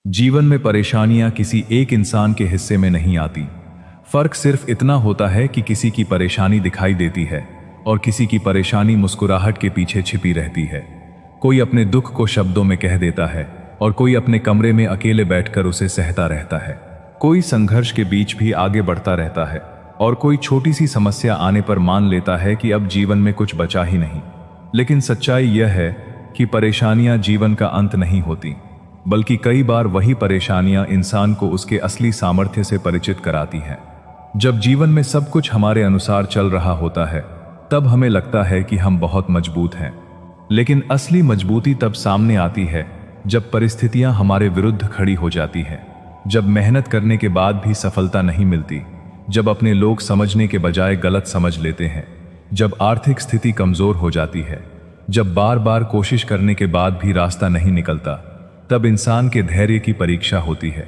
जीवन में परेशानियां किसी एक इंसान के हिस्से में नहीं आती। फर्क सिर्फ इतना होता है कि किसी की परेशानी दिखाई देती है और किसी की परेशानी मुस्कुराहट के पीछे छिपी रहती है। कोई अपने दुख को शब्दों में कह देता है और कोई अपने कमरे में अकेले बैठकर उसे सहता रहता है। कोई संघर्ष के बीच भी आगे बढ़ता रहता है और कोई छोटी सी समस्या आने पर मान लेता है कि अब जीवन में कुछ बचा ही नहीं। लेकिन सच्चाई यह है कि परेशानियां जीवन का अंत नहीं होती, बल्कि कई बार वही परेशानियां इंसान को उसके असली सामर्थ्य से परिचित कराती हैं। जब जीवन में सब कुछ हमारे अनुसार चल रहा होता है, तब हमें लगता है कि हम बहुत मजबूत हैं। लेकिन असली मजबूती तब सामने आती है जब परिस्थितियां हमारे विरुद्ध खड़ी हो जाती हैं, जब मेहनत करने के बाद भी सफलता नहीं मिलती, जब अपने लोग समझने के बजाय गलत समझ लेते हैं, जब आर्थिक स्थिति कमजोर हो जाती है, जब बार बार कोशिश करने के बाद भी रास्ता नहीं निकलता, तब इंसान के धैर्य की परीक्षा होती है।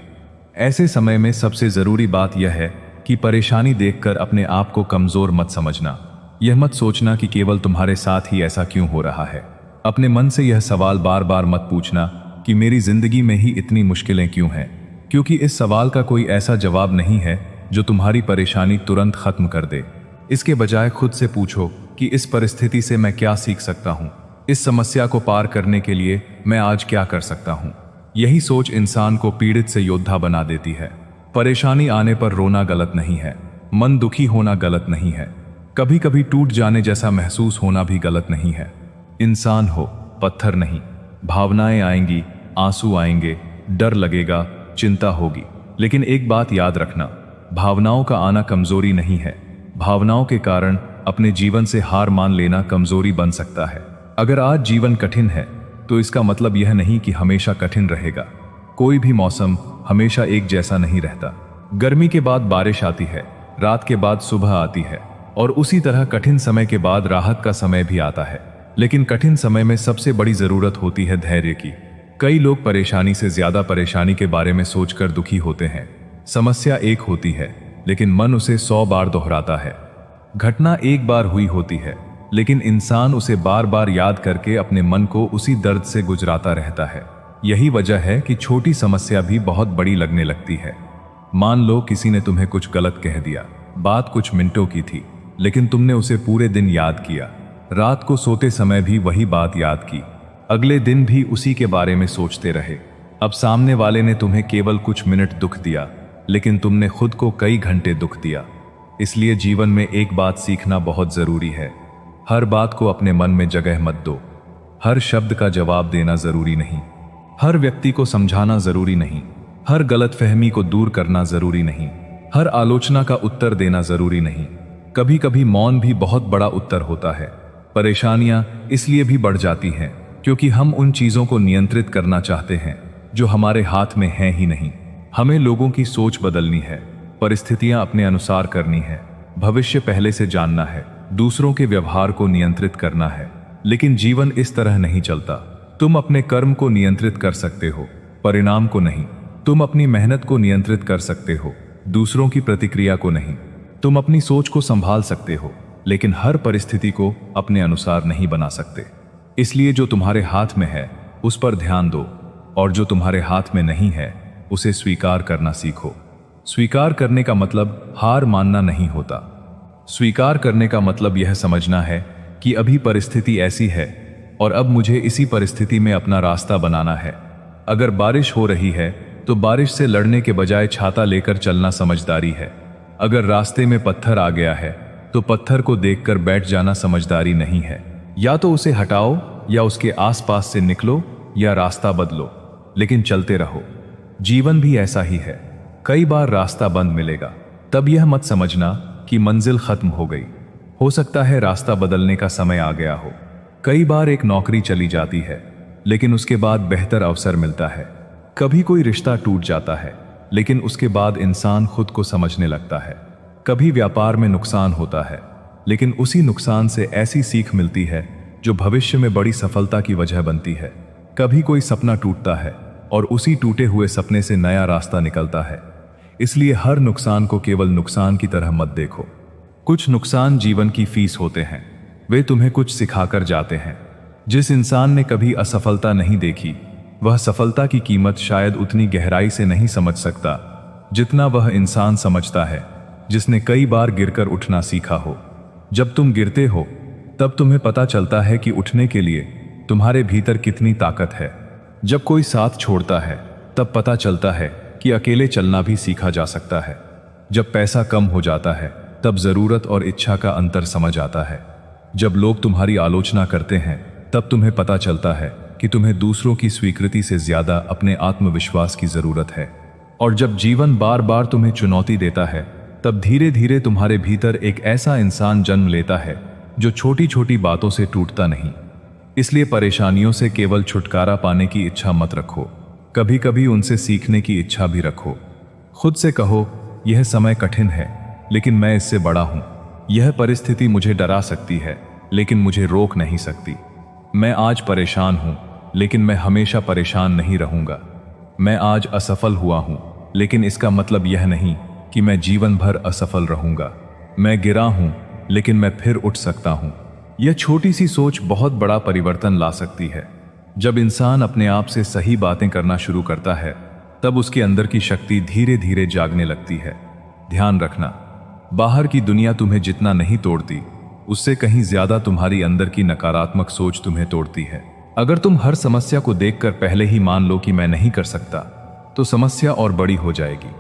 ऐसे समय में सबसे जरूरी बात यह है कि परेशानी देखकर अपने आप को कमजोर मत समझना। यह मत सोचना कि केवल तुम्हारे साथ ही ऐसा क्यों हो रहा है। अपने मन से यह सवाल बार बार मत पूछना कि मेरी जिंदगी में ही इतनी मुश्किलें क्यों हैं, क्योंकि इस सवाल का कोई ऐसा जवाब नहीं है जो तुम्हारी परेशानी तुरंत खत्म कर दे। इसके बजाय खुद से पूछो कि इस परिस्थिति से मैं क्या सीख सकता हूँ, इस समस्या को पार करने के लिए मैं आज क्या कर सकता हूँ। यही सोच इंसान को पीड़ित से योद्धा बना देती है। परेशानी आने पर रोना गलत नहीं है, मन दुखी होना गलत नहीं है, कभी कभी टूट जाने जैसा महसूस होना भी गलत नहीं है। इंसान हो, पत्थर नहीं। भावनाएं आएंगी, आंसू आएंगे, डर लगेगा, चिंता होगी, लेकिन एक बात याद रखना, भावनाओं का आना कमजोरी नहीं है। भावनाओं के कारण अपने जीवन से हार मान लेना कमजोरी बन सकता है। अगर आज जीवन कठिन है तो इसका मतलब यह नहीं कि हमेशा कठिन रहेगा। कोई भी मौसम हमेशा एक जैसा नहीं रहता। गर्मी के बाद बारिश आती है, रात के बाद सुबह आती है, और उसी तरह कठिन समय के बाद राहत का समय भी आता है। लेकिन कठिन समय में सबसे बड़ी जरूरत होती है धैर्य की। कई लोग परेशानी से ज्यादा परेशानी के बारे में सोचकर दुखी होते हैं। समस्या एक होती है, लेकिन मन उसे 100 बार दोहराता है। घटना एक बार हुई होती है, लेकिन इंसान उसे बार बार याद करके अपने मन को उसी दर्द से गुजराता रहता है। यही वजह है कि छोटी समस्या भी बहुत बड़ी लगने लगती है। मान लो किसी ने तुम्हें कुछ गलत कह दिया, बात कुछ मिनटों की थी, लेकिन तुमने उसे पूरे दिन याद किया। रात को सोते समय भी वही बात याद की, अगले दिन भी उसी के बारे में सोचते रहे। अब सामने वाले ने तुम्हें केवल कुछ मिनट दुख दिया, लेकिन तुमने खुद को कई घंटे दुख दिया। इसलिए जीवन में एक बात सीखना बहुत जरूरी है, हर बात को अपने मन में जगह मत दो। हर शब्द का जवाब देना जरूरी नहीं, हर व्यक्ति को समझाना जरूरी नहीं, हर गलतफहमी को दूर करना जरूरी नहीं, हर आलोचना का उत्तर देना जरूरी नहीं। कभी कभी मौन भी बहुत बड़ा उत्तर होता है। परेशानियां इसलिए भी बढ़ जाती हैं क्योंकि हम उन चीजों को नियंत्रित करना चाहते हैं जो हमारे हाथ में हैं ही नहीं। हमें लोगों की सोच बदलनी है, परिस्थितियां अपने अनुसार करनी है, भविष्य पहले से जानना है, दूसरों के व्यवहार को नियंत्रित करना है। लेकिन जीवन इस तरह नहीं चलता। तुम अपने कर्म को नियंत्रित कर सकते हो, परिणाम को नहीं। तुम अपनी मेहनत को नियंत्रित कर सकते हो, दूसरों की प्रतिक्रिया को नहीं। तुम अपनी सोच को संभाल सकते हो, लेकिन हर परिस्थिति को अपने अनुसार नहीं बना सकते। इसलिए जो तुम्हारे हाथ में है उस पर ध्यान दो, और जो तुम्हारे हाथ में नहीं है उसे स्वीकार करना सीखो। स्वीकार करने का मतलब हार मानना नहीं होता। स्वीकार करने का मतलब यह समझना है कि अभी परिस्थिति ऐसी है और अब मुझे इसी परिस्थिति में अपना रास्ता बनाना है। अगर बारिश हो रही है तो बारिश से लड़ने के बजाय छाता लेकर चलना समझदारी है। अगर रास्ते में पत्थर आ गया है तो पत्थर को देखकर बैठ जाना समझदारी नहीं है। या तो उसे हटाओ या उसके आसपास से निकलो या रास्ता बदलो, लेकिन चलते रहो। जीवन भी ऐसा ही है। कई बार रास्ता बंद मिलेगा, तब यह मत समझना कि मंजिल खत्म हो गई। हो सकता है रास्ता बदलने का समय आ गया हो। कई बार एक नौकरी चली जाती है, लेकिन उसके बाद बेहतर अवसर मिलता है। कभी कोई रिश्ता टूट जाता है, लेकिन उसके बाद इंसान खुद को समझने लगता है। कभी व्यापार में नुकसान होता है, लेकिन उसी नुकसान से ऐसी सीख मिलती है जो भविष्य में बड़ी सफलता की वजह बनती है। कभी कोई सपना टूटता है और उसी टूटे हुए सपने से नया रास्ता निकलता है। इसलिए हर नुकसान को केवल नुकसान की तरह मत देखो। कुछ नुकसान जीवन की फीस होते हैं, वे तुम्हें कुछ सिखाकर जाते हैं। जिस इंसान ने कभी असफलता नहीं देखी वह सफलता की कीमत शायद उतनी गहराई से नहीं समझ सकता जितना वह इंसान समझता है जिसने कई बार गिरकर उठना सीखा हो। जब तुम गिरते हो तब तुम्हें पता चलता है कि उठने के लिए तुम्हारे भीतर कितनी ताकत है। जब कोई साथ छोड़ता है तब पता चलता है कि अकेले चलना भी सीखा जा सकता है। जब पैसा कम हो जाता है तब जरूरत और इच्छा का अंतर समझ आता है। जब लोग तुम्हारी आलोचना करते हैं तब तुम्हें पता चलता है कि तुम्हें दूसरों की स्वीकृति से ज्यादा अपने आत्मविश्वास की जरूरत है। और जब जीवन बार बार तुम्हें चुनौती देता है तब धीरे धीरे तुम्हारे भीतर एक ऐसा इंसान जन्म लेता है जो छोटी छोटी बातों से टूटता नहीं। इसलिए परेशानियों से केवल छुटकारा पाने की इच्छा मत रखो, कभी कभी उनसे सीखने की इच्छा भी रखो। खुद से कहो, यह समय कठिन है लेकिन मैं इससे बड़ा हूं। यह परिस्थिति मुझे डरा सकती है लेकिन मुझे रोक नहीं सकती। मैं आज परेशान हूं लेकिन मैं हमेशा परेशान नहीं रहूंगा। मैं आज असफल हुआ हूं लेकिन इसका मतलब यह नहीं कि मैं जीवन भर असफल रहूंगा। मैं गिरा हूं लेकिन मैं फिर उठ सकता हूं। यह छोटी सी सोच बहुत बड़ा परिवर्तन ला सकती है। जब इंसान अपने आप से सही बातें करना शुरू करता है तब उसके अंदर की शक्ति धीरे धीरे जागने लगती है। ध्यान रखना, बाहर की दुनिया तुम्हें जितना नहीं तोड़ती उससे कहीं ज्यादा तुम्हारी अंदर की नकारात्मक सोच तुम्हें तोड़ती है। अगर तुम हर समस्या को देखकर पहले ही मान लो कि मैं नहीं कर सकता तो समस्या और बड़ी हो जाएगी।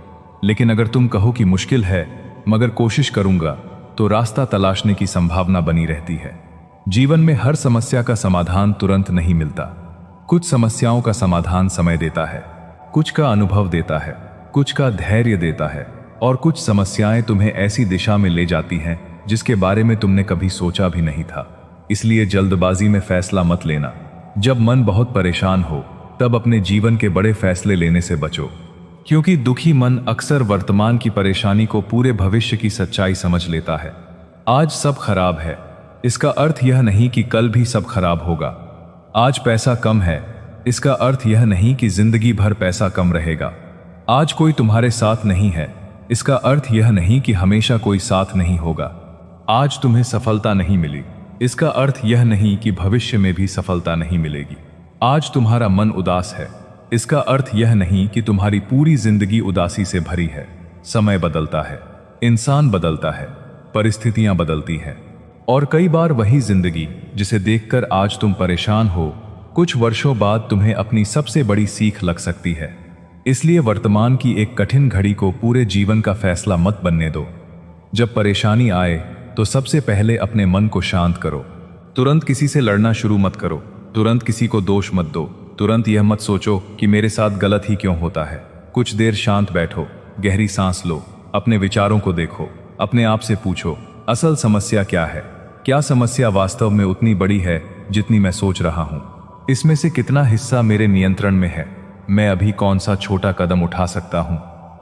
लेकिन अगर तुम कहो कि मुश्किल है मगर कोशिश करूंगा तो रास्ता तलाशने की संभावना बनी रहती है। जीवन में हर समस्या का समाधान तुरंत नहीं मिलता। कुछ समस्याओं का समाधान समय देता है, कुछ का अनुभव देता है, कुछ का धैर्य देता है और कुछ समस्याएं तुम्हें ऐसी दिशा में ले जाती हैं जिसके बारे में तुमने कभी सोचा भी नहीं था। इसलिए जल्दबाजी में फैसला मत लेना। जब मन बहुत परेशान हो तब अपने जीवन के बड़े फैसले लेने से बचो, क्योंकि दुखी मन अक्सर वर्तमान की परेशानी को पूरे भविष्य की सच्चाई समझ लेता है। आज सब खराब है, इसका अर्थ यह नहीं कि कल भी सब खराब होगा। आज पैसा कम है, इसका अर्थ यह नहीं कि जिंदगी भर पैसा कम रहेगा। आज कोई तुम्हारे साथ नहीं है, इसका अर्थ यह नहीं कि हमेशा कोई साथ नहीं होगा। आज तुम्हें सफलता नहीं मिली, इसका अर्थ यह नहीं कि भविष्य में भी सफलता नहीं मिलेगी। आज तुम्हारा मन उदास है, इसका अर्थ यह नहीं कि तुम्हारी पूरी जिंदगी उदासी से भरी है। समय बदलता है, इंसान बदलता है, परिस्थितियां बदलती हैं और कई बार वही जिंदगी जिसे देखकर आज तुम परेशान हो कुछ वर्षों बाद तुम्हें अपनी सबसे बड़ी सीख लग सकती है। इसलिए वर्तमान की एक कठिन घड़ी को पूरे जीवन का फैसला मत बनने दो। जब परेशानी आए तो सबसे पहले अपने मन को शांत करो। तुरंत किसी से लड़ना शुरू मत करो, तुरंत किसी को दोष मत दो, तुरंत यह मत सोचो कि मेरे साथ गलत ही क्यों होता है। कुछ देर शांत बैठो, गहरी सांस लो, अपने विचारों को देखो, अपने आप से पूछो, असल समस्या क्या है? क्या समस्या वास्तव में उतनी बड़ी है जितनी मैं सोच रहा हूं? इसमें से कितना हिस्सा मेरे नियंत्रण में है? मैं अभी कौन सा छोटा कदम उठा सकता हूं?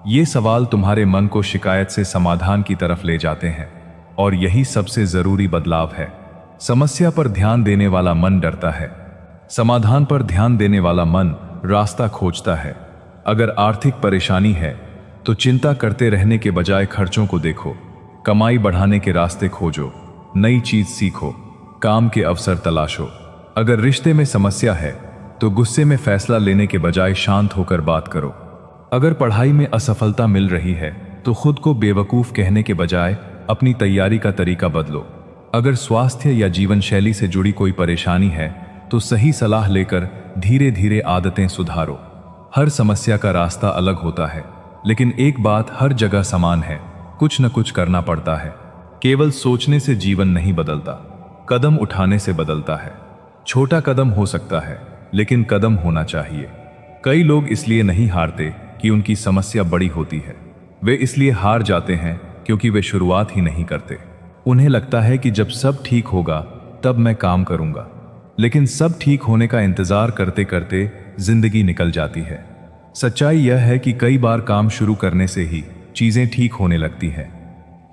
ये सवाल तुम्हारे मन को शिकायत से समाधान की तरफ ले जाते हैं और यही सबसे जरूरी बदलाव है। समस्या पर ध्यान देने वाला मन डरता है, समाधान पर ध्यान देने वाला मन रास्ता खोजता है। अगर आर्थिक परेशानी है तो चिंता करते रहने के बजाय खर्चों को देखो, कमाई बढ़ाने के रास्ते खोजो, नई चीज सीखो, काम के अवसर तलाशो। अगर रिश्ते में समस्या है तो गुस्से में फैसला लेने के बजाय शांत होकर बात करो। अगर पढ़ाई में असफलता मिल रही है तो खुद को बेवकूफ कहने के बजाय अपनी तैयारी का तरीका बदलो। अगर स्वास्थ्य या जीवन शैली से जुड़ी कोई परेशानी है तो सही सलाह लेकर धीरे धीरे आदतें सुधारो। हर समस्या का रास्ता अलग होता है, लेकिन एक बात हर जगह समान है, कुछ न कुछ करना पड़ता है। केवल सोचने से जीवन नहीं बदलता, कदम उठाने से बदलता है। छोटा कदम हो सकता है लेकिन कदम होना चाहिए। कई लोग इसलिए नहीं हारते कि उनकी समस्या बड़ी होती है, वे इसलिए हार जाते हैं क्योंकि वे शुरुआत ही नहीं करते। उन्हें लगता है कि जब सब ठीक होगा तब मैं काम करूंगा, लेकिन सब ठीक होने का इंतजार करते करते जिंदगी निकल जाती है। सच्चाई यह है कि कई बार काम शुरू करने से ही चीजें ठीक होने लगती हैं।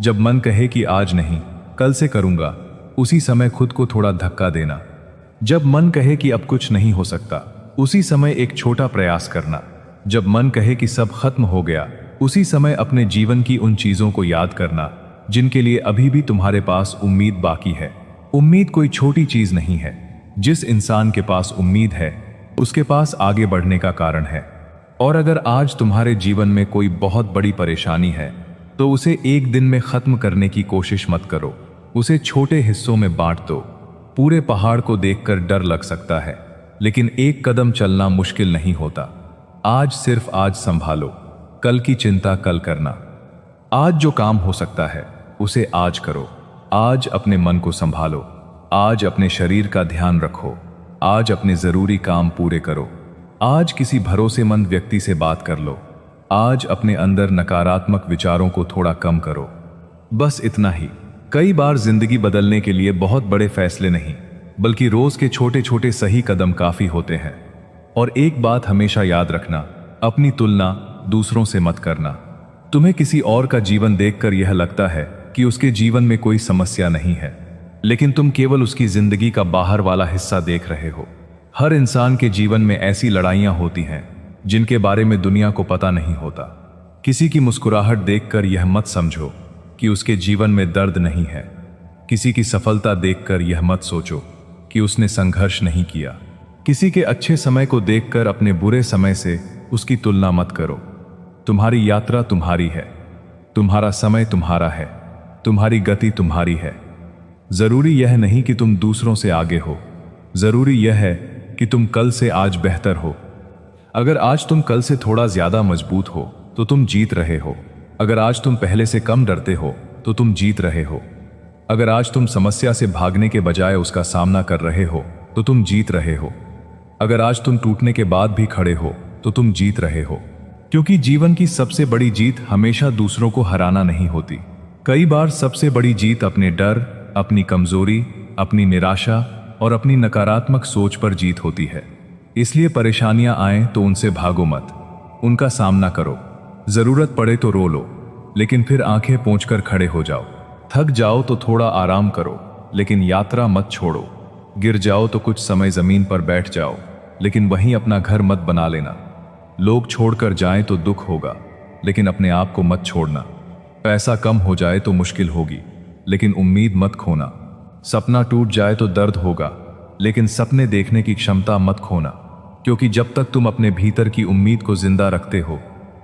जब मन कहे कि आज नहीं कल से करूंगा, उसी समय खुद को थोड़ा धक्का देना। जब मन कहे कि अब कुछ नहीं हो सकता, उसी समय एक छोटा प्रयास करना। जब मन कहे कि सब खत्म हो गया, उसी समय अपने जीवन की उन चीजों को याद करना जिनके लिए अभी भी तुम्हारे पास उम्मीद बाकी है। उम्मीद कोई छोटी चीज नहीं है। जिस इंसान के पास उम्मीद है उसके पास आगे बढ़ने का कारण है। और अगर आज तुम्हारे जीवन में कोई बहुत बड़ी परेशानी है तो उसे एक दिन में खत्म करने की कोशिश मत करो, उसे छोटे हिस्सों में बांट दो। पूरे पहाड़ को देखकर डर लग सकता है, लेकिन एक कदम चलना मुश्किल नहीं होता। आज सिर्फ आज संभालो, कल की चिंता कल करना। आज जो काम हो सकता है उसे आज करो। आज अपने मन को संभालो, आज अपने शरीर का ध्यान रखो, आज अपने जरूरी काम पूरे करो। आज किसी भरोसेमंद व्यक्ति से बात कर लो, आज अपने अंदर नकारात्मक विचारों को थोड़ा कम करो। बस इतना ही। कई बार जिंदगी बदलने के लिए बहुत बड़े फैसले नहीं, बल्कि रोज के छोटे छोटे सही कदम काफी होते हैं। और एक बात हमेशा याद रखना, अपनी तुलना दूसरों से मत करना। तुम्हें किसी और का जीवन देखकर यह लगता है कि उसके जीवन में कोई समस्या नहीं है, लेकिन तुम केवल उसकी जिंदगी का बाहर वाला हिस्सा देख रहे हो। हर इंसान के जीवन में ऐसी लड़ाइयां होती हैं जिनके बारे में दुनिया को पता नहीं होता। किसी की मुस्कुराहट देखकर यह मत समझो कि उसके जीवन में दर्द नहीं है। किसी की सफलता देखकर यह मत सोचो कि उसने संघर्ष नहीं किया। किसी के अच्छे समय को देखकर अपने बुरे समय से उसकी तुलना मत करो। तुम्हारी यात्रा तुम्हारी है, तुम्हारा समय तुम्हारा है, तुम्हारी गति तुम्हारी है। जरूरी यह नहीं कि तुम दूसरों से आगे हो, जरूरी यह है कि तुम कल से आज बेहतर हो। अगर आज तुम कल से थोड़ा ज्यादा मजबूत हो तो तुम जीत रहे हो। अगर आज तुम पहले से कम डरते हो तो तुम जीत रहे हो। अगर आज तुम समस्या से भागने के बजाय उसका सामना कर रहे हो तो तुम जीत रहे हो। अगर आज तुम टूटने के बाद भी खड़े हो तो तुम जीत रहे हो। क्योंकि जीवन की सबसे बड़ी जीत हमेशा दूसरों को हराना नहीं होती। कई बार सबसे बड़ी जीत अपने डर, अपनी कमजोरी, अपनी निराशा और अपनी नकारात्मक सोच पर जीत होती है। इसलिए परेशानियां आएं तो उनसे भागो मत, उनका सामना करो। जरूरत पड़े तो रो लो, लेकिन फिर आंखें पोंछकर खड़े हो जाओ। थक जाओ तो थोड़ा आराम करो, लेकिन यात्रा मत छोड़ो। गिर जाओ तो कुछ समय जमीन पर बैठ जाओ, लेकिन वहीं अपना घर मत बना लेना। लोग छोड़कर जाएं तो दुख होगा, लेकिन अपने आप को मत छोड़ना। पैसा कम हो जाए तो मुश्किल होगी, लेकिन उम्मीद मत खोना। सपना टूट जाए तो दर्द होगा, लेकिन सपने देखने की क्षमता मत खोना। क्योंकि जब तक तुम अपने भीतर की उम्मीद को जिंदा रखते हो,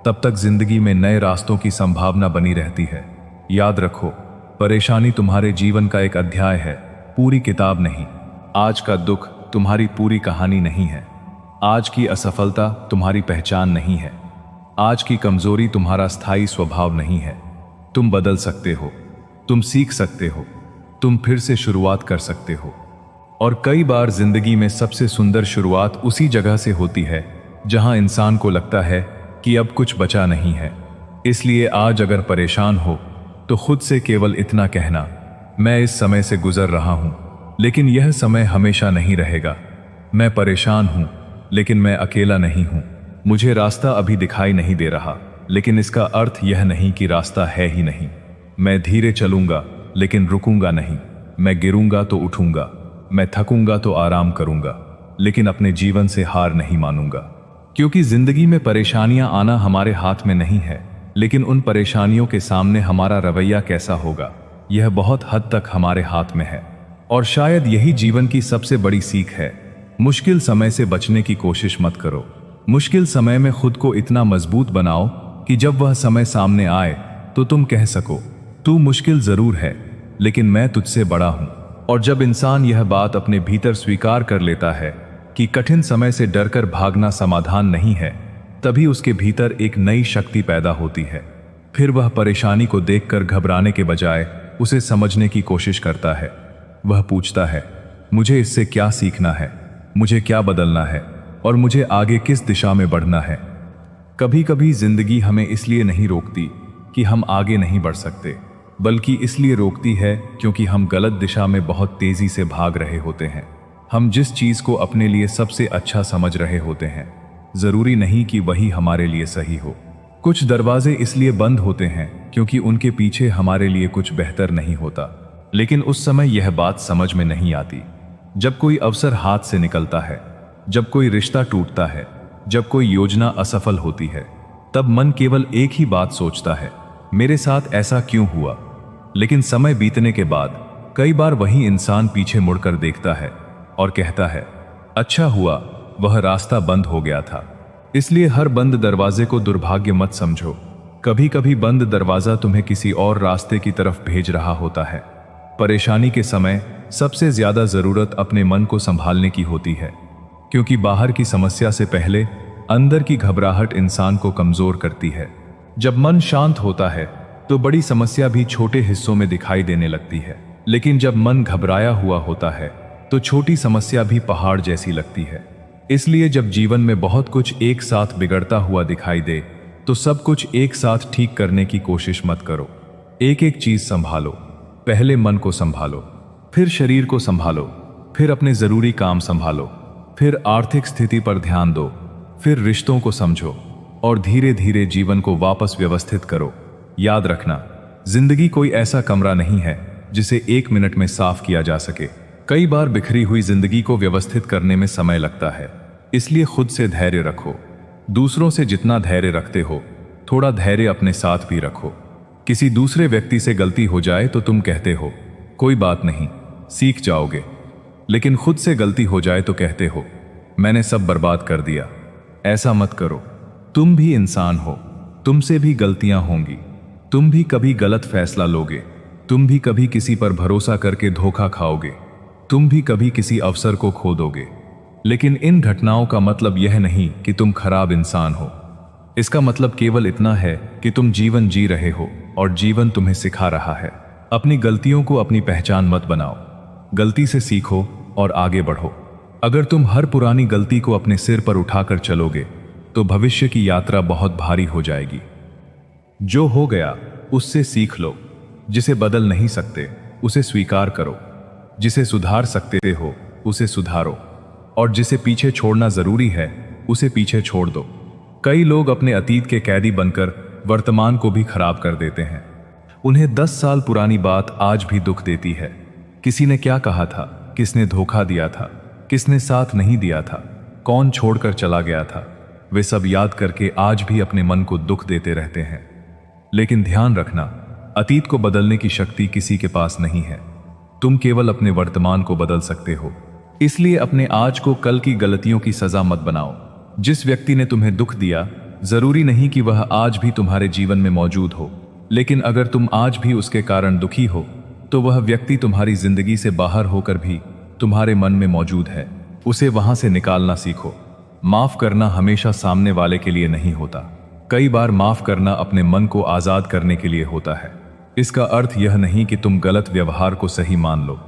तब तक जिंदगी में नए रास्तों की संभावना बनी रहती है। याद रखो, परेशानी तुम्हारे जीवन का एक अध्याय है, पूरी किताब नहीं। आज का दुख तुम्हारी पूरी कहानी नहीं है। आज की असफलता तुम्हारी पहचान नहीं है। आज की कमजोरी तुम्हारा स्थायी स्वभाव नहीं है। तुम बदल सकते हो, तुम सीख सकते हो, तुम फिर से शुरुआत कर सकते हो। और कई बार जिंदगी में सबसे सुंदर शुरुआत उसी जगह से होती है जहां इंसान को लगता है कि अब कुछ बचा नहीं है। इसलिए आज अगर परेशान हो तो खुद से केवल इतना कहना, मैं इस समय से गुजर रहा हूं, लेकिन यह समय हमेशा नहीं रहेगा। मैं परेशान हूं, लेकिन मैं अकेला नहीं हूं। मुझे रास्ता अभी दिखाई नहीं दे रहा, लेकिन इसका अर्थ यह नहीं कि रास्ता है ही नहीं। मैं धीरे चलूंगा, लेकिन रुकूंगा नहीं। मैं गिरूंगा तो उठूंगा, मैं थकूंगा तो आराम करूंगा, लेकिन अपने जीवन से हार नहीं मानूंगा। क्योंकि जिंदगी में परेशानियां आना हमारे हाथ में नहीं है, लेकिन उन परेशानियों के सामने हमारा रवैया कैसा होगा, यह बहुत हद तक हमारे हाथ में है। और शायद यही जीवन की सबसे बड़ी सीख है। मुश्किल समय से बचने की कोशिश मत करो। मुश्किल समय में खुद को इतना मजबूत बनाओ कि जब वह समय सामने आए तो तुम कह सको, तू मुश्किल जरूर है, लेकिन मैं तुझसे बड़ा हूं। और जब इंसान यह बात अपने भीतर स्वीकार कर लेता है कि कठिन समय से डरकर भागना समाधान नहीं है, तभी उसके भीतर एक नई शक्ति पैदा होती है। फिर वह परेशानी को देखकर घबराने के बजाय उसे समझने की कोशिश करता है। वह पूछता है, मुझे इससे क्या सीखना है, मुझे क्या बदलना है, और मुझे आगे किस दिशा में बढ़ना है। कभी कभी जिंदगी हमें इसलिए नहीं रोकती कि हम आगे नहीं बढ़ सकते, बल्कि इसलिए रोकती है क्योंकि हम गलत दिशा में बहुत तेजी से भाग रहे होते हैं। हम जिस चीज को अपने लिए सबसे अच्छा समझ रहे होते हैं, जरूरी नहीं कि वही हमारे लिए सही हो। कुछ दरवाजे इसलिए बंद होते हैं क्योंकि उनके पीछे हमारे लिए कुछ बेहतर नहीं होता, लेकिन उस समय यह बात समझ में नहीं आती। जब कोई अवसर हाथ से निकलता है, जब कोई रिश्ता टूटता है, जब कोई योजना असफल होती है, तब मन केवल एक ही बात सोचता है, मेरे साथ ऐसा क्यों हुआ। लेकिन समय बीतने के बाद कई बार वही इंसान पीछे मुड़कर देखता है और कहता है, अच्छा हुआ वह रास्ता बंद हो गया था। इसलिए हर बंद दरवाजे को दुर्भाग्य मत समझो। कभी कभी बंद दरवाजा तुम्हें किसी और रास्ते की तरफ भेज रहा होता है। परेशानी के समय सबसे ज्यादा जरूरत अपने मन को संभालने की होती है, क्योंकि बाहर की समस्या से पहले अंदर की घबराहट इंसान को कमजोर करती है। जब मन शांत होता है तो बड़ी समस्या भी छोटे हिस्सों में दिखाई देने लगती है, लेकिन जब मन घबराया हुआ होता है तो छोटी समस्या भी पहाड़ जैसी लगती है। इसलिए जब जीवन में बहुत कुछ एक साथ बिगड़ता हुआ दिखाई दे तो सब कुछ एक साथ ठीक करने की कोशिश मत करो। एक एक चीज संभालो। पहले मन को संभालो, फिर शरीर को संभालो, फिर अपने जरूरी काम संभालो, फिर आर्थिक स्थिति पर ध्यान दो, फिर रिश्तों को समझो और धीरे धीरे जीवन को वापस व्यवस्थित करो। याद रखना, जिंदगी कोई ऐसा कमरा नहीं है जिसे 1 मिनट में साफ किया जा सके। कई बार बिखरी हुई जिंदगी को व्यवस्थित करने में समय लगता है। इसलिए खुद से धैर्य रखो। दूसरों से जितना धैर्य रखते हो, थोड़ा धैर्य अपने साथ भी रखो। किसी दूसरे व्यक्ति से गलती हो जाए तो तुम कहते हो कोई बात नहीं, सीख जाओगे, लेकिन खुद से गलती हो जाए तो कहते हो मैंने सब बर्बाद कर दिया। ऐसा मत करो। तुम भी इंसान हो, तुमसे भी गलतियां होंगी। तुम भी कभी गलत फैसला लोगे, तुम भी कभी किसी पर भरोसा करके धोखा खाओगे, तुम भी कभी किसी अवसर को खो दोगे। लेकिन इन घटनाओं का मतलब यह नहीं कि तुम खराब इंसान हो। इसका मतलब केवल इतना है कि तुम जीवन जी रहे हो और जीवन तुम्हें सिखा रहा है। अपनी गलतियों को अपनी पहचान मत बनाओ। गलती से सीखो और आगे बढ़ो। अगर तुम हर पुरानी गलती को अपने सिर पर उठाकर चलोगे तो भविष्य की यात्रा बहुत भारी हो जाएगी। जो हो गया उससे सीख लो। जिसे बदल नहीं सकते उसे स्वीकार करो। जिसे सुधार सकते हो उसे सुधारो, और जिसे पीछे छोड़ना जरूरी है उसे पीछे छोड़ दो। कई लोग अपने अतीत के कैदी बनकर वर्तमान को भी खराब कर देते हैं। उन्हें 10 साल पुरानी बात आज भी दुख देती है। किसी ने क्या कहा था, किसने धोखा दिया था, किसने साथ नहीं दिया था, कौन छोड़कर चला गया था, वे सब याद करके आज भी अपने मन को दुख देते रहते हैं। लेकिन ध्यान रखना, अतीत को बदलने की शक्ति किसी के पास नहीं है। तुम केवल अपने वर्तमान को बदल सकते हो। इसलिए अपने आज को कल की गलतियों की सजा मत बनाओ। जिस व्यक्ति ने तुम्हें दुख दिया, जरूरी नहीं कि वह आज भी तुम्हारे जीवन में मौजूद हो, लेकिन अगर तुम आज भी उसके कारण दुखी हो तो वह व्यक्ति तुम्हारी जिंदगी से बाहर होकर भी तुम्हारे मन में मौजूद है। उसे वहां से निकालना सीखो। माफ करना हमेशा सामने वाले के लिए नहीं होता। कई बार माफ करना अपने मन को आजाद करने के लिए होता है। इसका अर्थ यह नहीं कि तुम गलत व्यवहार को सही मान लो।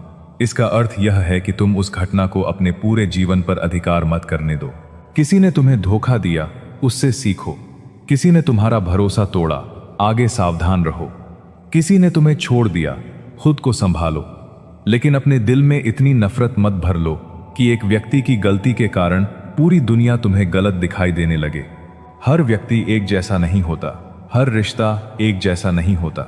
इसका अर्थ यह है कि तुम उस घटना को अपने पूरे जीवन पर अधिकार मत करने दो। किसी ने तुम्हें धोखा दिया, उससे सीखो। किसी ने तुम्हारा भरोसा तोड़ा, आगे सावधान रहो। किसी ने तुम्हें छोड़ दिया, खुद को संभालो। लेकिन अपने दिल में इतनी नफरत मत भर लो कि एक व्यक्ति की गलती के कारण पूरी दुनिया तुम्हें गलत दिखाई देने लगे। हर व्यक्ति एक जैसा नहीं होता, हर रिश्ता एक जैसा नहीं होता,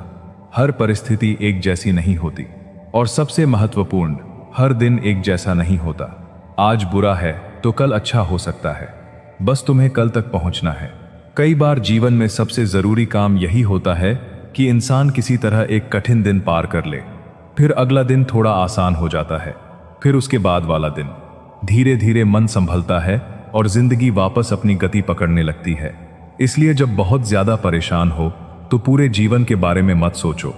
हर परिस्थिति एक जैसी नहीं होती, और सबसे महत्वपूर्ण, हर दिन एक जैसा नहीं होता। आज बुरा है तो कल अच्छा हो सकता है, बस तुम्हें कल तक पहुंचना है। कई बार जीवन में सबसे जरूरी काम यही होता है कि इंसान किसी तरह एक कठिन दिन पार कर ले, फिर अगला दिन थोड़ा आसान हो जाता है, फिर उसके बाद वाला दिन। धीरे धीरे मन संभलता है और जिंदगी वापस अपनी गति पकड़ने लगती है। इसलिए जब बहुत ज्यादा परेशान हो तो पूरे जीवन के बारे में मत सोचो,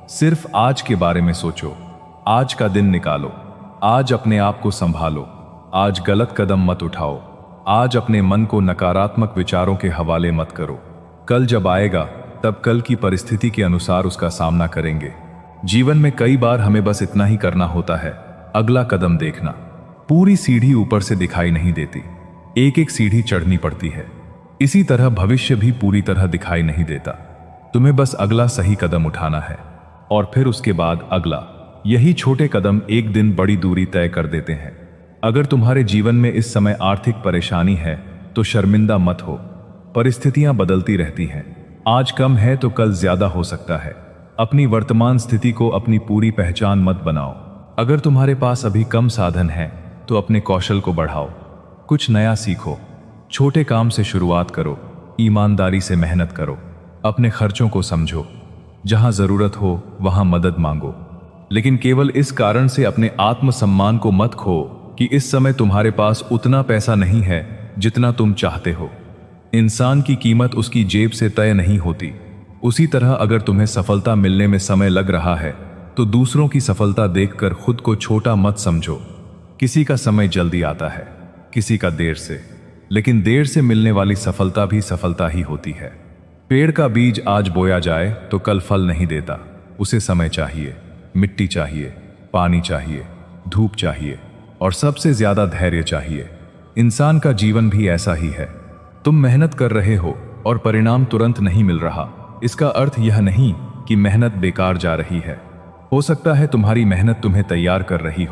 सिर्फ आज के बारे में सोचो। आज का दिन निकालो, आज अपने आप को संभालो, आज गलत कदम मत उठाओ, आज अपने मन को नकारात्मक विचारों के हवाले मत करो। कल जब आएगा तब कल की परिस्थिति के अनुसार उसका सामना करेंगे। जीवन में कई बार हमें बस इतना ही करना होता है, अगला कदम देखना। पूरी सीढ़ी ऊपर से दिखाई नहीं देती, एक एक सीढ़ी चढ़नी पड़ती है। इसी तरह भविष्य भी पूरी तरह दिखाई नहीं देता। तुम्हें बस अगला सही कदम उठाना है और फिर उसके बाद अगला। यही छोटे कदम एक दिन बड़ी दूरी तय कर देते हैं। अगर तुम्हारे जीवन में इस समय आर्थिक परेशानी है तो शर्मिंदा मत हो। परिस्थितियां बदलती रहती हैं, आज कम है तो कल ज्यादा हो सकता है। अपनी वर्तमान स्थिति को अपनी पूरी पहचान मत बनाओ। अगर तुम्हारे पास अभी कम साधन है तो अपने कौशल को बढ़ाओ, कुछ नया सीखो, छोटे काम से शुरुआत करो, ईमानदारी से मेहनत करो, अपने खर्चों को समझो, जहां जरूरत हो वहां मदद मांगो। लेकिन केवल इस कारण से अपने आत्मसम्मान को मत खो कि इस समय तुम्हारे पास उतना पैसा नहीं है जितना तुम चाहते हो। इंसान की कीमत उसकी जेब से तय नहीं होती। उसी तरह अगर तुम्हें सफलता मिलने में समय लग रहा है तो दूसरों की सफलता देखकर खुद को छोटा मत समझो। किसी का समय जल्दी आता है, किसी का देर से, लेकिन देर से मिलने वाली सफलता भी सफलता ही होती है। पेड़ का बीज आज बोया जाए तो कल फल नहीं देता। उसे समय चाहिए, मिट्टी चाहिए, पानी चाहिए, धूप चाहिए और सबसे ज्यादा धैर्य चाहिए। इंसान का जीवन भी ऐसा ही है। तुम मेहनत कर रहे हो और परिणाम तुरंत नहीं मिल रहा, इसका अर्थ यह नहीं कि मेहनत बेकार जा रही है। हो सकता है तुम्हारी मेहनत तुम्हें तैयार कर रही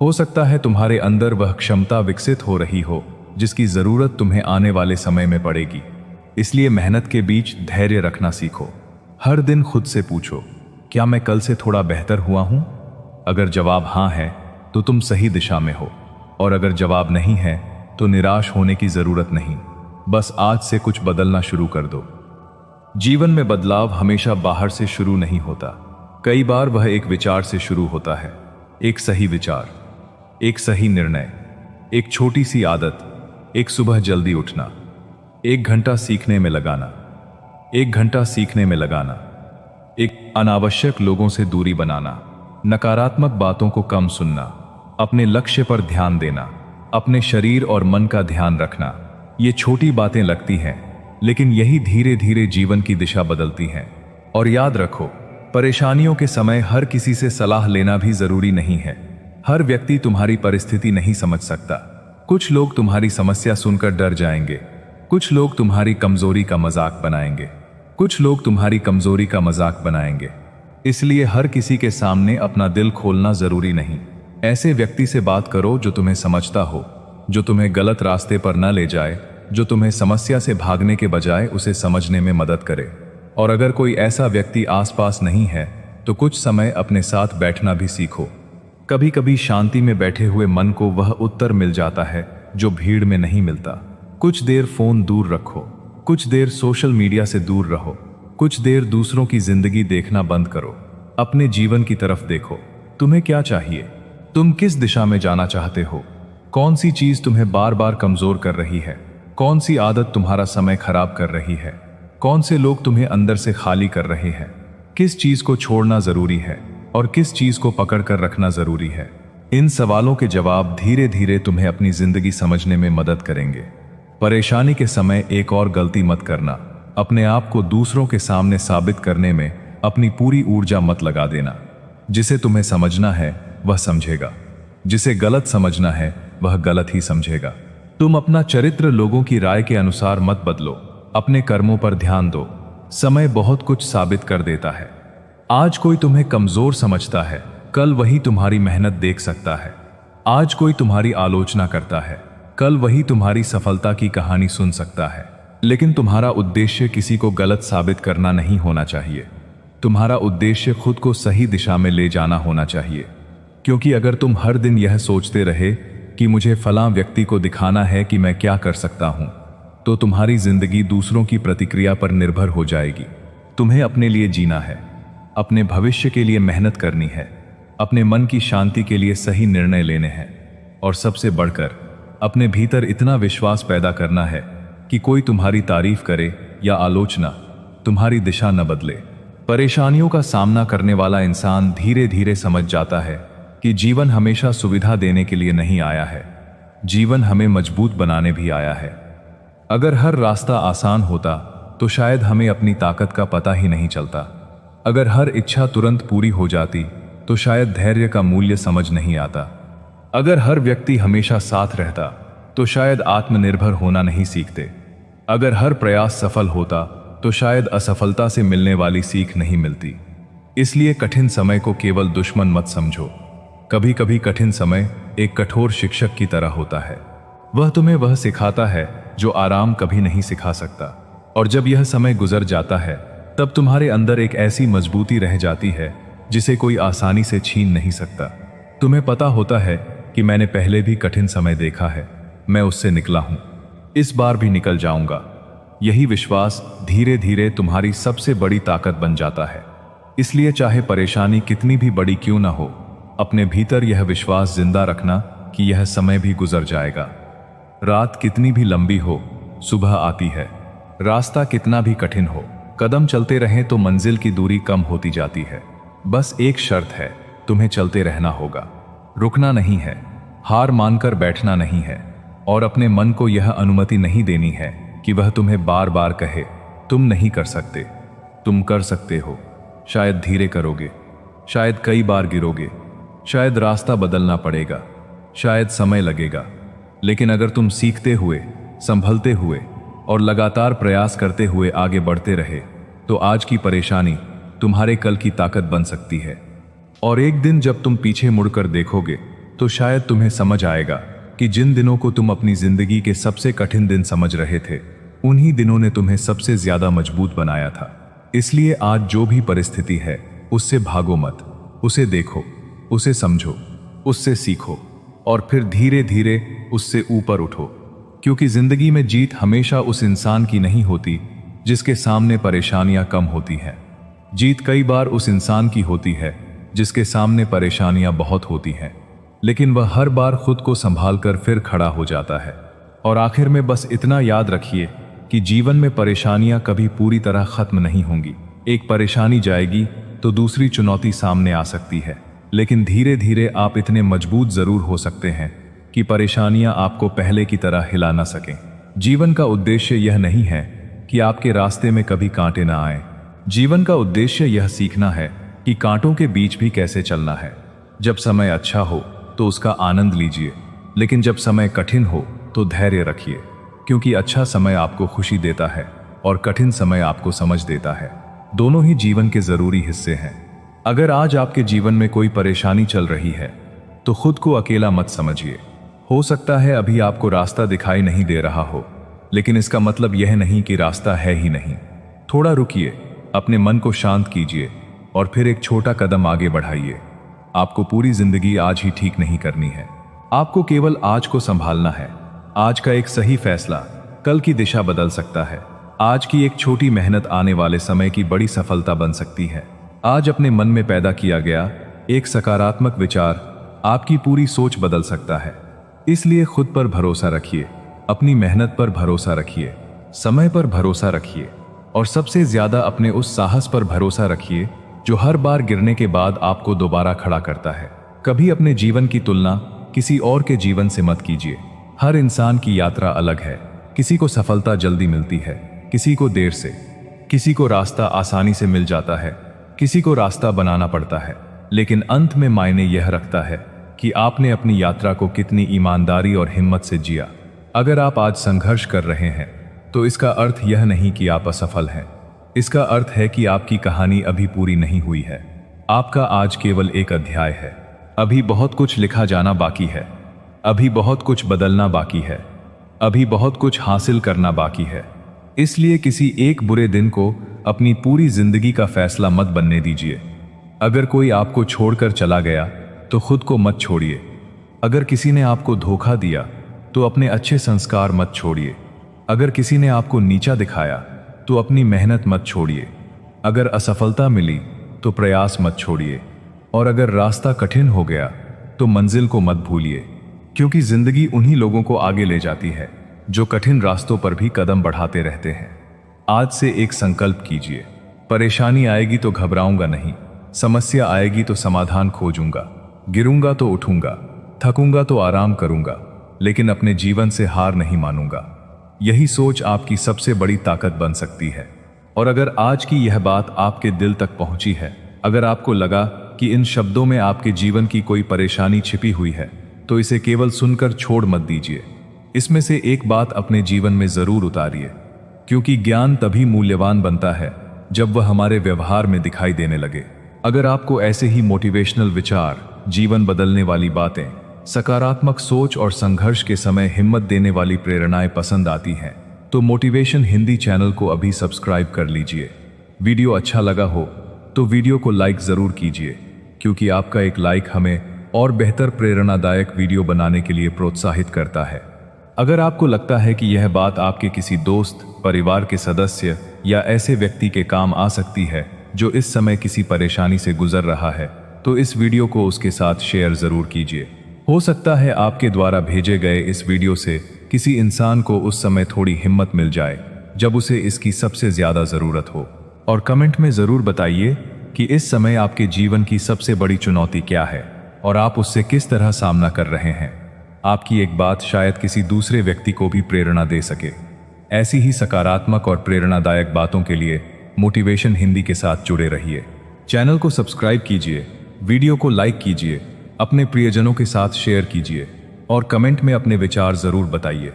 हो सकता है तुम्हारे अंदर वह क्षमता विकसित हो रही हो जिसकी जरूरत तुम्हें आने वाले समय में पड़ेगी। इसलिए मेहनत के बीच धैर्य रखना सीखो। हर दिन खुद से पूछो, क्या मैं कल से थोड़ा बेहतर हुआ हूं? अगर जवाब हां है तो तुम सही दिशा में हो, और अगर जवाब नहीं है तो निराश होने की जरूरत नहीं। बस आज से कुछ बदलना शुरू कर दो। जीवन में बदलाव हमेशा बाहर से शुरू नहीं होता। कई बार वह एक विचार से शुरू होता है। एक सही विचार, एक सही निर्णय, एक छोटी सी आदत, एक सुबह जल्दी उठना, 1 घंटा सीखने में लगाना, 1 घंटा सीखने में लगाना, एक अनावश्यक लोगों से दूरी बनाना, नकारात्मक बातों को कम सुनना, अपने लक्ष्य पर ध्यान देना, अपने शरीर और मन का ध्यान रखना। ये छोटी बातें लगती हैं, लेकिन यही धीरे धीरे जीवन की दिशा बदलती हैं। और याद रखो, परेशानियों के समय हर किसी से सलाह लेना भी जरूरी नहीं है। हर व्यक्ति तुम्हारी परिस्थिति नहीं समझ सकता। कुछ लोग तुम्हारी समस्या सुनकर डर जाएंगे, कुछ लोग तुम्हारी कमजोरी का मजाक बनाएंगे, कुछ लोग तुम्हारी कमजोरी का मजाक बनाएंगे। इसलिए हर किसी के सामने अपना दिल खोलना जरूरी नहीं। ऐसे व्यक्ति से बात करो जो तुम्हें समझता हो, जो तुम्हें गलत रास्ते पर न ले जाए, जो तुम्हें समस्या से भागने के बजाय उसे समझने में मदद करे। और अगर कोई ऐसा व्यक्ति आसपास नहीं है तो कुछ समय अपने साथ बैठना भी सीखो। कभी कभी शांति में बैठे हुए मन को वह उत्तर मिल जाता है जो भीड़ में नहीं मिलता। कुछ देर फोन दूर रखो, कुछ देर सोशल मीडिया से दूर रहो, कुछ देर दूसरों की जिंदगी देखना बंद करो। अपने जीवन की तरफ देखो। तुम्हें क्या चाहिए? तुम किस दिशा में जाना चाहते हो? कौन सी चीज तुम्हें बार बार कमजोर कर रही है? कौन सी आदत तुम्हारा समय खराब कर रही है? कौन से लोग तुम्हें अंदर से खाली कर रहे हैं? किस चीज को छोड़ना जरूरी है और किस चीज को पकड़ कर रखना जरूरी है? इन सवालों के जवाब धीरे धीरे तुम्हें अपनी जिंदगी समझने में मदद करेंगे। परेशानी के समय एक और गलती मत करना। अपने आप को दूसरों के सामने साबित करने में अपनी पूरी ऊर्जा मत लगा देना। जिसे तुम्हें समझना है वह समझेगा, जिसे गलत समझना है वह गलत ही समझेगा। तुम अपना चरित्र लोगों की राय के अनुसार मत बदलो। अपने कर्मों पर ध्यान दो। समय बहुत कुछ साबित कर देता है। आज कोई तुम्हें कमजोर समझता है, कल वही तुम्हारी मेहनत देख सकता है। आज कोई तुम्हारी आलोचना करता है, कल वही तुम्हारी सफलता की कहानी सुन सकता है। लेकिन तुम्हारा उद्देश्य किसी को गलत साबित करना नहीं होना चाहिए। तुम्हारा उद्देश्य खुद को सही दिशा में ले जाना होना चाहिए। क्योंकि अगर तुम हर दिन यह सोचते रहे कि मुझे फलां व्यक्ति को दिखाना है कि मैं क्या कर सकता हूं, तो तुम्हारी जिंदगी दूसरों की प्रतिक्रिया पर निर्भर हो जाएगी। तुम्हें अपने लिए जीना है, अपने भविष्य के लिए मेहनत करनी है, अपने मन की शांति के लिए सही निर्णय लेने हैं, और सबसे बढ़कर अपने भीतर इतना विश्वास पैदा करना है कि कोई तुम्हारी तारीफ करे या आलोचना तुम्हारी दिशा न बदले। परेशानियों का सामना करने वाला इंसान धीरे धीरे समझ जाता है कि जीवन हमेशा सुविधा देने के लिए नहीं आया है, जीवन हमें मजबूत बनाने भी आया है। अगर हर रास्ता आसान होता तो शायद हमें अपनी ताकत का पता ही नहीं चलता। अगर हर इच्छा तुरंत पूरी हो जाती तो शायद धैर्य का मूल्य समझ नहीं आता। अगर हर व्यक्ति हमेशा साथ रहता तो शायद आत्मनिर्भर होना नहीं सीखते। अगर हर प्रयास सफल होता तो शायद असफलता से मिलने वाली सीख नहीं मिलती। इसलिए कठिन समय को केवल दुश्मन मत समझो। कभी कभी कठिन समय एक कठोर शिक्षक की तरह होता है। वह तुम्हें वह सिखाता है जो आराम कभी नहीं सिखा सकता। और जब यह समय गुजर जाता है तब तुम्हारे अंदर एक ऐसी मजबूती रह जाती है जिसे कोई आसानी से छीन नहीं सकता। तुम्हें पता होता है कि मैंने पहले भी कठिन समय देखा है, मैं उससे निकला हूं, इस बार भी निकल जाऊंगा। यही विश्वास धीरे धीरे तुम्हारी सबसे बड़ी ताकत बन जाता है। इसलिए चाहे परेशानी कितनी भी बड़ी क्यों ना हो, अपने भीतर यह विश्वास जिंदा रखना कि यह समय भी गुजर जाएगा। रात कितनी भी लंबी हो, सुबह आती है। रास्ता कितना भी कठिन हो, कदम चलते रहें तो मंजिल की दूरी कम होती जाती है। बस एक शर्त है, तुम्हें चलते रहना होगा, रुकना नहीं है, हार मानकर बैठना नहीं है, और अपने मन को यह अनुमति नहीं देनी है कि वह तुम्हें बार बार कहे तुम नहीं कर सकते। तुम कर सकते हो। शायद धीरे करोगे, शायद कई बार गिरोगे, शायद रास्ता बदलना पड़ेगा, शायद समय लगेगा, लेकिन अगर तुम सीखते हुए, संभलते हुए और लगातार प्रयास करते हुए आगे बढ़ते रहे तो आज की परेशानी तुम्हारे कल की ताकत बन सकती है। और एक दिन जब तुम पीछे मुड़कर देखोगे तो शायद तुम्हें समझ आएगा कि जिन दिनों को तुम अपनी जिंदगी के सबसे कठिन दिन समझ रहे थे, उन्हीं दिनों ने तुम्हें सबसे ज्यादा मजबूत बनाया था। इसलिए आज जो भी परिस्थिति है, उससे भागो मत, उसे देखो, उसे समझो, उससे सीखो और फिर धीरे धीरे उससे ऊपर उठो। क्योंकि जिंदगी में जीत हमेशा उस इंसान की नहीं होती जिसके सामने परेशानियां कम होती हैं। जीत कई बार उस इंसान की होती है जिसके सामने परेशानियां बहुत होती हैं, लेकिन वह हर बार खुद को संभाल कर फिर खड़ा हो जाता है। और आखिर में बस इतना याद रखिए कि जीवन में परेशानियां कभी पूरी तरह खत्म नहीं होंगी। एक परेशानी जाएगी तो दूसरी चुनौती सामने आ सकती है, लेकिन धीरे धीरे आप इतने मजबूत जरूर हो सकते हैं कि परेशानियां आपको पहले की तरह हिला ना सकें। जीवन का उद्देश्य यह नहीं है कि आपके रास्ते में कभी कांटे ना आए। जीवन का उद्देश्य यह सीखना है कि कांटों के बीच भी कैसे चलना है। जब समय अच्छा हो तो उसका आनंद लीजिए, लेकिन जब समय कठिन हो तो धैर्य रखिए, क्योंकि अच्छा समय आपको खुशी देता है और कठिन समय आपको समझ देता है। दोनों ही जीवन के जरूरी हिस्से हैं। अगर आज आपके जीवन में कोई परेशानी चल रही है तो खुद को अकेला मत समझिए। हो सकता है अभी आपको रास्ता दिखाई नहीं दे रहा हो, लेकिन इसका मतलब यह नहीं कि रास्ता है ही नहीं। थोड़ा रुकिए, अपने मन को शांत कीजिए और फिर एक छोटा कदम आगे बढ़ाइए। आपको पूरी जिंदगी आज ही ठीक नहीं करनी है, आपको केवल आज को संभालना है। आज का एक सही फैसला कल की दिशा बदल सकता है। आज की एक छोटी मेहनत आने वाले समय की बड़ी सफलता बन सकती है। आज अपने मन में पैदा किया गया एक सकारात्मक विचार आपकी पूरी सोच बदल सकता है। इसलिए खुद पर भरोसा रखिए, अपनी मेहनत पर भरोसा रखिए, समय पर भरोसा रखिए और सबसे ज्यादा अपने उस साहस पर भरोसा रखिए जो हर बार गिरने के बाद आपको दोबारा खड़ा करता है। कभी अपने जीवन की तुलना किसी और के जीवन से मत कीजिए। हर इंसान की यात्रा अलग है। किसी को सफलता जल्दी मिलती है, किसी को देर से, किसी को रास्ता आसानी से मिल जाता है, किसी को रास्ता बनाना पड़ता है, लेकिन अंत में मायने यह रखता है कि आपने अपनी यात्रा को कितनी ईमानदारी और हिम्मत से जिया। अगर आप आज संघर्ष कर रहे हैं तो इसका अर्थ यह नहीं कि आप असफल हैं। इसका अर्थ है कि आपकी कहानी अभी पूरी नहीं हुई है। आपका आज केवल एक अध्याय है। अभी बहुत कुछ लिखा जाना बाकी है, अभी बहुत कुछ बदलना बाकी है, अभी बहुत कुछ हासिल करना बाकी है। इसलिए किसी एक बुरे दिन को अपनी पूरी जिंदगी का फैसला मत बनने दीजिए। अगर कोई आपको छोड़कर चला गया तो खुद को मत छोड़िए। अगर किसी ने आपको धोखा दिया तो अपने अच्छे संस्कार मत छोड़िए। अगर किसी ने आपको नीचा दिखाया तो अपनी मेहनत मत छोड़िए। अगर असफलता मिली तो प्रयास मत छोड़िए। और अगर रास्ता कठिन हो गया तो मंजिल को मत भूलिए, क्योंकि जिंदगी उन्हीं लोगों को आगे ले जाती है जो कठिन रास्तों पर भी कदम बढ़ाते रहते हैं। आज से एक संकल्प कीजिए, परेशानी आएगी तो घबराऊंगा नहीं, समस्या आएगी तो समाधान खोजूंगा, गिरूंगा तो उठूंगा, थकूंगा तो आराम करूंगा, लेकिन अपने जीवन से हार नहीं मानूंगा। यही सोच आपकी सबसे बड़ी ताकत बन सकती है। और अगर आज की यह बात आपके दिल तक पहुंची है, अगर आपको लगा कि इन शब्दों में आपके जीवन की कोई परेशानी छिपी हुई है, तो इसे केवल सुनकर छोड़ मत दीजिए। इसमें से एक बात अपने जीवन में जरूर उतारिए, क्योंकि ज्ञान तभी मूल्यवान बनता है जब वह हमारे व्यवहार में दिखाई देने लगे। अगर आपको ऐसे ही मोटिवेशनल विचार, जीवन बदलने वाली बातें, सकारात्मक सोच और संघर्ष के समय हिम्मत देने वाली प्रेरणाएं पसंद आती हैं, तो मोटिवेशन हिंदी चैनल को अभी सब्सक्राइब कर लीजिए। वीडियो अच्छा लगा हो तो वीडियो को लाइक जरूर कीजिए, क्योंकि आपका एक लाइक हमें और बेहतर प्रेरणादायक वीडियो बनाने के लिए प्रोत्साहित करता है। अगर आपको लगता है कि यह बात आपके किसी दोस्त, परिवार के सदस्य या ऐसे व्यक्ति के काम आ सकती है जो इस समय किसी परेशानी से गुजर रहा है, तो इस वीडियो को उसके साथ शेयर जरूर कीजिए। हो सकता है आपके द्वारा भेजे गए इस वीडियो से किसी इंसान को उस समय थोड़ी हिम्मत मिल जाए जब उसे इसकी सबसे ज्यादा जरूरत हो। और कमेंट में जरूर बताइए कि इस समय आपके जीवन की सबसे बड़ी चुनौती क्या है और आप उससे किस तरह सामना कर रहे हैं। आपकी एक बात शायद किसी दूसरे व्यक्ति को भी प्रेरणा दे सके। ऐसी ही सकारात्मक और प्रेरणादायक बातों के लिए मोटिवेशन हिंदी के साथ जुड़े रहिए। चैनल को सब्सक्राइब कीजिए, वीडियो को लाइक कीजिए, अपने प्रियजनों के साथ शेयर कीजिए और कमेंट में अपने विचार जरूर बताइए।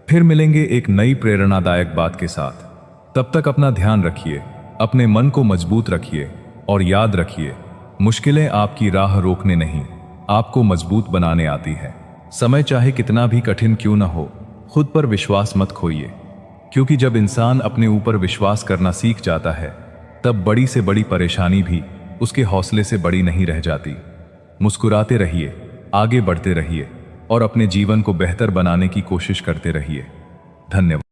फिर मिलेंगे एक नई प्रेरणादायक बात के साथ। तब तक अपना ध्यान रखिए, अपने मन को मजबूत रखिए और याद रखिए, मुश्किलें आपकी राह रोकने नहीं, आपको मजबूत बनाने आती है। समय चाहे कितना भी कठिन क्यों न हो, खुद पर विश्वास मत खोइए, क्योंकि जब इंसान अपने ऊपर विश्वास करना सीख जाता है तब बड़ी से बड़ी परेशानी भी उसके हौसले से बड़ी नहीं रह जाती। मुस्कुराते रहिए, आगे बढ़ते रहिए और अपने जीवन को बेहतर बनाने की कोशिश करते रहिए। धन्यवाद।